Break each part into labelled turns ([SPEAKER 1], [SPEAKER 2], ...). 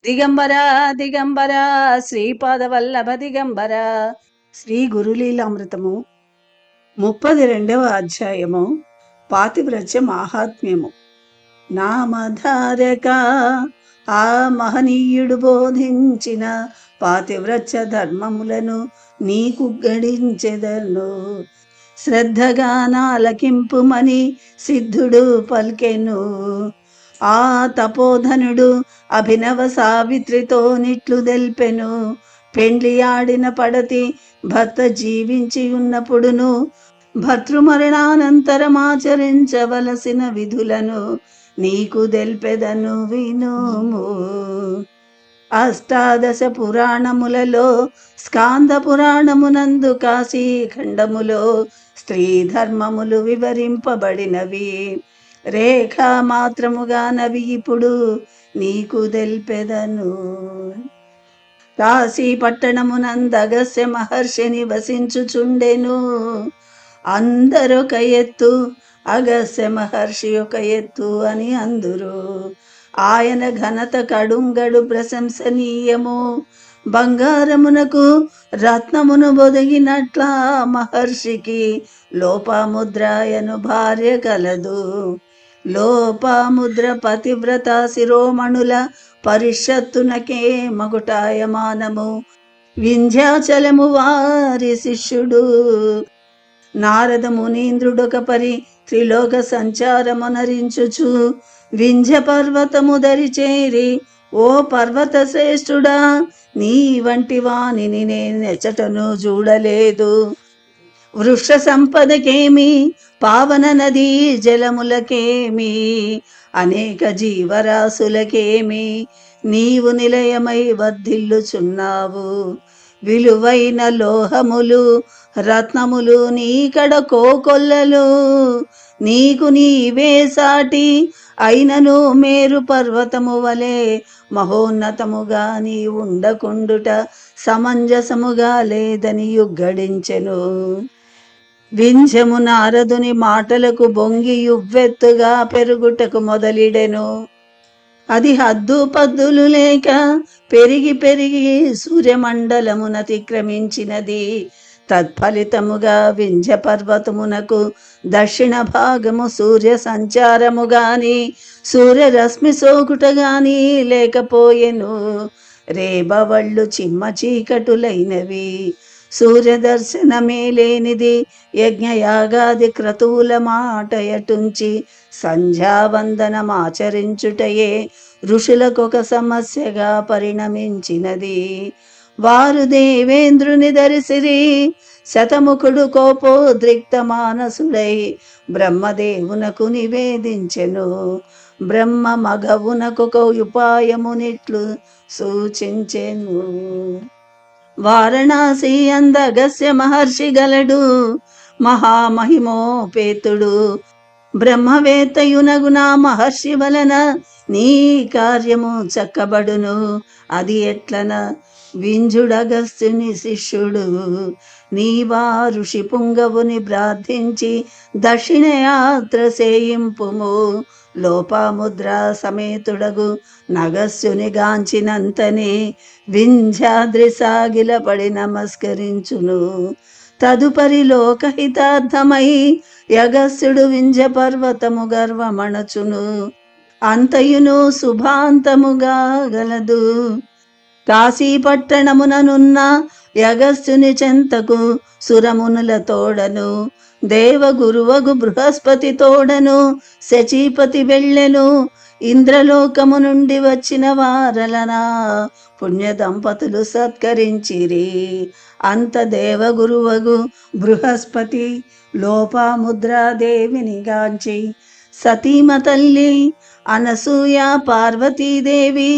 [SPEAKER 1] దిగంబర దిగంబర శ్రీపాదవల్లభ దిగంబర. శ్రీ గురులీలామృతము 32వ అధ్యాయము. పాతివ్రత్య మాహాత్మ్యము. నామధారక ఆ మహనీయుడు బోధించిన పాతివ్రత్య ధర్మములను నీకు గడించెదను. శ్రద్ధగా నాలకింపుమని సిద్ధుడు పల్కెను. ఆ తపోధనుడు అభినవ సావిత్రితో నిట్లు దెల్పెను. పెండ్లి ఆడిన పడతి భర్త జీవించి ఉన్నప్పుడును భర్తృమరణానంతరమాచరించవలసిన విధులను నీకు దెల్పెదను వినుము. అష్టాదశ పురాణములలో స్కాంద పురాణమునందు కాశీ ఖండములో స్త్రీ ధర్మములు వివరింపబడినవి. రేఖా మాత్రముగానవి ఇప్పుడు నీకు దెల్పెదను. కాశీ పట్టణమునందు అగస్త్య మహర్షి నివసించుచుండెను. అందరొక ఎత్తు, అగస్త్య మహర్షి ఒక ఎత్తు అని అందురు. ఆయన ఘనత కడుంగడు ప్రశంసనీయము. బంగారమునకు రత్నమును బొదిగినట్లా మహర్షికి లోపాముద్రాయను భార్య కలదు. లోపాముద్ర పతివ్రత శిరోమణుల పరిషత్తునకే మగుటాయమానము. వింధ్యాచలము వారి శిష్యుడు. నారద మునీంద్రుడొక పరి త్రిలోక సంచారమునరించుచు వింధ్య పర్వతము దరిచేరి, ఓ పర్వత శ్రేష్ఠుడా, నీ వంటి వానిని నేనెచటను చూడలేదు. వృక్ష సంపదకేమి, పావన నదీ జలములకేమి, అనేక జీవరాశులకేమి నీవు నిలయమై వర్ధిల్లుచున్నావు. విలువైన లోహములు రత్నములు నీకడ కోకొల్లలు. నీకు నీవే సాటి అయినను మేరు పర్వతము వలె మహోన్నతముగా నీ ఉండకుండుట సమంజసముగా లేదని యుగ్గడించెను. వింధ్యము నారదుని మాటలకు బొంగి యువ్వెత్తుగా పెరుగుటకు మొదలిడెను. అది హద్దు పద్దులు లేక పెరిగి పెరిగి సూర్యమండలమునతిక్రమించినది. తత్ఫలితముగా వింధ్య పర్వతమునకు దక్షిణ భాగము సూర్య సంచారము గాని సూర్యరశ్మి సోకుట గాని లేకపోయెను. రేబవళ్ళు చిమ్మ చీకటులైనవి. సూర్యదర్శనమే లేనిది. యజ్ఞయాగాది క్రతువుల మాట ఎటుంచి సంధ్యావందనమాచరించుటయే ఋషులకొక సమస్యగా పరిణమించినది. వారు దేవేంద్రుని దరిసిరి. శతముఖుడు కోపోద్రిక్త మానసుడై బ్రహ్మదేవునకు నివేదించెను. బ్రహ్మ మగవునకొక ఉపాయమునిట్లు సూచించెను. వారణాసి అందగస్య మహర్షి గలడు. మహామహిమోపేతుడు బ్రహ్మవేత్తయునగు నా మహర్షి వలన నీ కార్యము చక్కబడును. అది ఎట్లన, వింజుడగస్త్యుని శిష్యుడు నీవా ఋషి పుంగవుని ప్రార్థించి దక్షిణయాత్ర సేయింపుము. లోపాముద్ర సమేతుడగు నగస్యుని గాంచినంతనే వింధ్యాద్రి సాగిలపడి నమస్కరించును. తదుపరి లోకహితార్థమై యగస్యుడు వింధ్య పర్వతము గర్వమణచును. అంతయును శుభాంతముగా గలదు. కాశీపట్టణముననున్న యగస్యుని చెంతకు సురమునుల తోడను దేవగురువగు బృహస్పతి తోడను శచీపతి వెళ్ళెను. ఇంద్రలోకము నుండి వచ్చిన వారలనా పుణ్య దంపతులు సత్కరించిరి. అంత దేవగురువగు బృహస్పతి లోపాముద్రాదేవిని గాంచి సతీమ తల్లి అనసూయ, పార్వతీదేవి,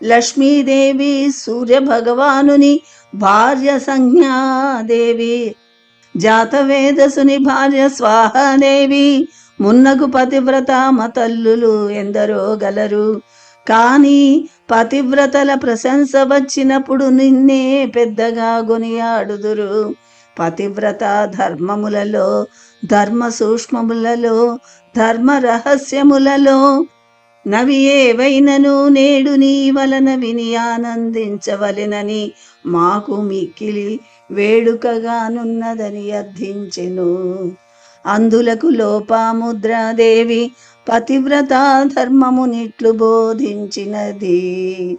[SPEAKER 1] లక్ష్మీదేవి, సూర్య భగవానుని భార్య సంజ్ఞాదేవి, జాతవేదసుని భార్య స్వాహాదేవి మున్నగు పతివ్రతామ తల్లులు ఎందరో గలరు. కానీ పతివ్రతల ప్రశంస వచ్చినప్పుడు నిన్నే పెద్దగా గొనియాడుదురు. పతివ్రత ధర్మములలో, ధర్మ సూక్ష్మములలో, ధర్మ రహస్యములలో నవి ఏవైనను నేడు నీ వలన విని ఆనందించవలెనని మాకు మిక్కిలి వేడుకగానున్నదని అర్థించెను. అందులకు లోపాముద్రాదేవి పతివ్రత ధర్మమునిట్లు బోధించినది.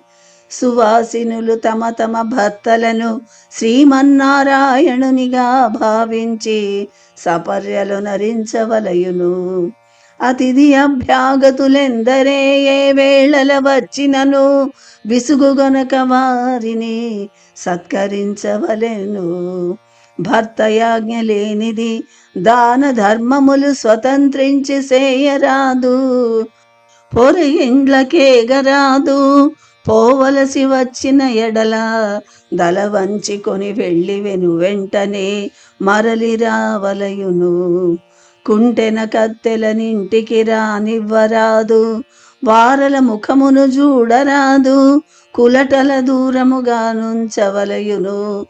[SPEAKER 1] సువాసినులు తమ తమ భర్తలను శ్రీమన్నారాయణునిగా భావించి సపర్యలు నరించవలయును. అతిథి అభ్యాగతులెందరే ఏ వేళల వచ్చినను విసుగుగొనక వారిని సత్కరించవలెను. భర్తయాజ్ఞ లేనిది దాన ధర్మములు స్వతంత్రించి సేయరాదు. పొరయిండ్లకేగరాదు. పోవలసి వచ్చిన ఎడల దల వంచికొని వెళ్ళి వెంటనే మరలి రావలయును. కుంటెన కత్తెలనింటికి రానివ్వరాదు. వారల ముఖమును చూడరాదు. కులటల దూరముగా నుంచవలయును.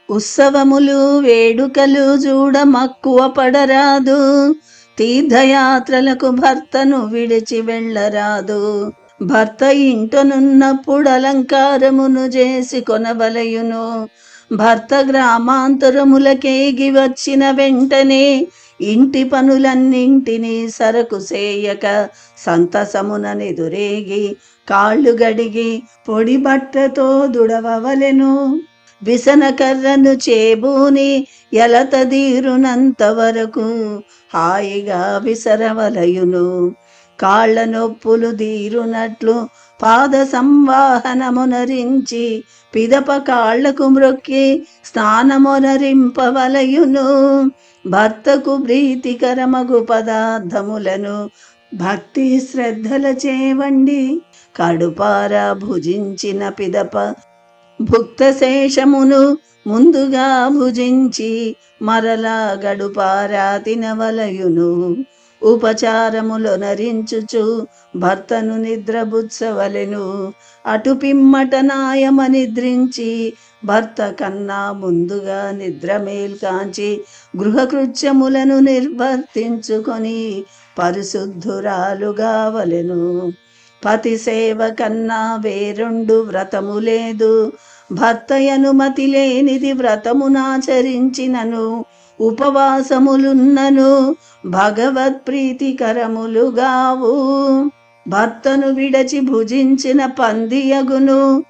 [SPEAKER 1] ఉత్సవములు వేడుకలు చూడ మక్కువ పడరాదు. తీర్థయాత్రలకు భర్తను విడిచి వెళ్ళరాదు. భర్త ఇంటనున్నప్పుడు అలంకారమును చేసి కొనవలయును. భర్త గ్రామాంతరములకేగి వచ్చిన వెంటనే ఇంటి పనులన్నింటినీ సరకు చేయక సంతసమునెదురేగి కాళ్ళు గడిగి పొడి బట్టతో దుడవవలెను. విసనకర్రను చేబూని ఎలతదీరునంత వరకు హాయిగా విసరవలయును. కాళ్ల నొప్పులు దీరునట్లు పాద సంవాహనమునరించి పిదప కాళ్లకు మ్రొక్కి స్నానమునరింపవలయును. భర్తకు ప్రీతికరమగు పదార్థములను భక్తి శ్రద్ధల చేవండి కడుపారా భుజించిన పిదప భుక్తశేషమును ముందుగా భుజించి మరలా గడుపారా తినవలయును. ఉపచారములు నరించుచు భర్తను నిద్రబుచ్చవలెను. అటు పిమ్మట నాయమ నిద్రించి భర్త కన్నా ముందుగా నిద్ర మేల్కాంచి గృహకృత్యములను నిర్వర్తించుకొని పరిశుద్ధురాలుగావలెను. పతి సేవ కన్నా వేరొండు వ్రతము లేదు. భర్త అనుమతి లేనిది వ్రతమునాచరించినను ఉపవాసములున్నను భగవత్ ప్రీతికరములుగావు. భర్తను విడచి భుజించిన పందియగును.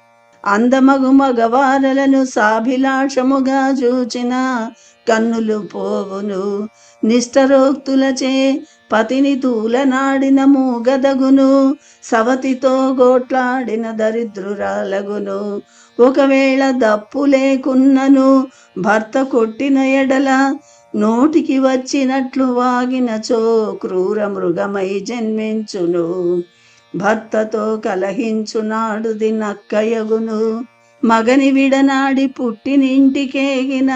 [SPEAKER 1] అందమగు మగవారలను సాభిలాషముగా చూచిన కన్నులు పోవును. నిష్టరోక్తులచే పతిని తూలనాడిన మూగదగును. సవతితో గోట్లాడిన దరిద్రురాలగును. ఒకవేళ దప్పు లేకున్నను భర్త కొట్టిన ఎడల నోటికి వచ్చినట్లు వాగినచో క్రూర మృగమై జన్మించును. భర్తతో కలహించునాడు దినక్కయగును. మగని విడనాడి పుట్టినింటికేగిన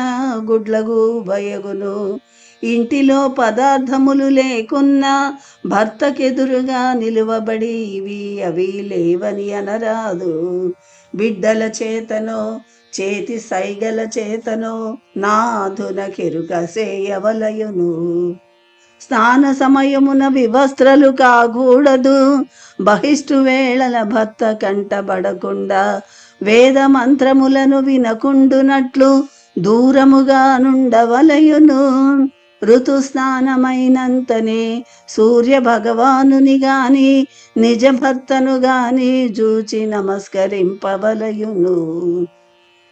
[SPEAKER 1] గుడ్లగూబయగును. ఇంటిలో పదార్థములు లేకున్నా భర్తకెదురుగా నిలువబడి ఇవి అవి లేవని అనరాదు. బిడ్డల చేతనో చేతి సైగల చేతనో నాధున కెరుక సేయవలయును. స్నాన సమయమున వివస్త్రలు కాకూడదు. బహిష్టు వేళల భర్త కంటబడకుండా వేద మంత్రములను వినకుండునట్లు దూరముగా నుండవలయును. ఋతుస్నానమైనంతనే సూర్య భగవానుని గాని నిజ భర్తను గాని జూచి నమస్కరింపవలయును.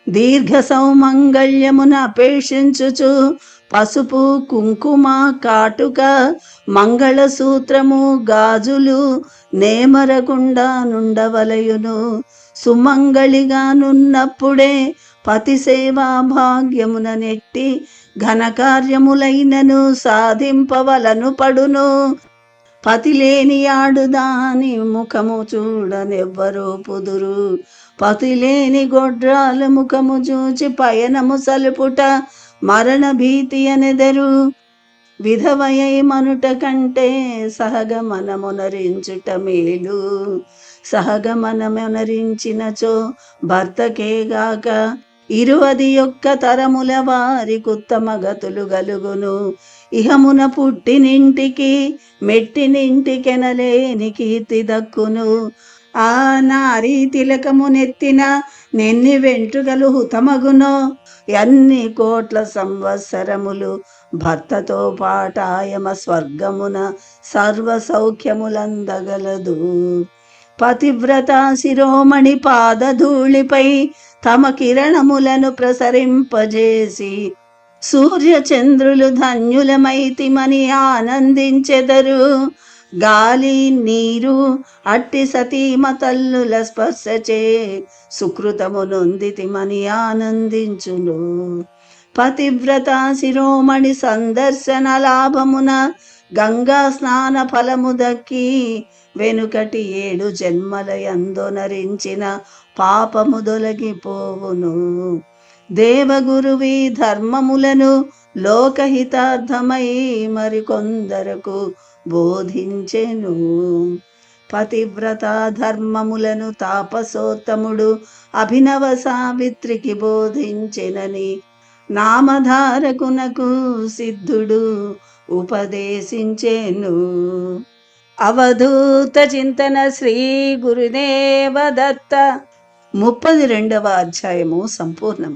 [SPEAKER 1] దీర్ఘ సౌమంగళ్యమున అపేక్షించుచు పసుపు కుంకుమ కాటుక మంగళసూత్రము గాజులు నేమరకుండా నుండవలయును. సుమంగళిగానున్నప్పుడే పతి సేవా భాగ్యమున నెట్టి ఘనకార్యములైనను సాధింపవలను పడును. పతి లేని ఆడుదాని ముఖము చూడనెవ్వరూ పుదురు. పతి లేని గొడ్రాల ముఖము చూచి పయనము సలుపుట మరణ భీతి అనెదరు. విధవయై మనుట కంటే సహగమనమునరించుట మేలు. సహగమనమునరించినచో భర్తకేగాక 21 తరముల వారికి ఉత్తమ గతులు గలుగును. ఇహమున పుట్టినింటికి మెట్టినింటికెనలేని కీర్తి దక్కును. ఆ నారీ తిలకమునెత్తిన నెన్ని వెంట్రుకలు హుతమగునో, ఎన్ని కోట్ల సంవత్సరములు భర్తతో పాటాయమ స్వర్గమున సర్వ సౌఖ్యములందగలదు. పతివ్రత శిరోమణి పాదధూళిపై తమ కిరణములను ప్రసరింపజేసి సూర్యచంద్రులు ధన్యులమైతిమని ఆనందించెదరు. గాలి నీరు అట్టి సతీమ తల్లుల స్పర్శచే సుకృతము నొందితిమని ఆనందించును. పతివ్రత శిరోమణి సందర్శన లాభమున గంగా స్నాన ఫలము దక్కి వెనుకటి 7 జన్మలయందొనరించిన పాపము దొలగిపోవును. దేవగురువి ధర్మములను లోకహితార్థమై మరికొందరకు బోధించెను. పతివ్రత ధర్మములను తాపసోత్తముడు అభినవ సావిత్రికి బోధించెనని నామధారకునకు సిద్ధుడు ఉపదేశించెను. అవధూత చింతన శ్రీ గురుదేవ దత్త. 32వ అధ్యాయము సంపూర్ణం.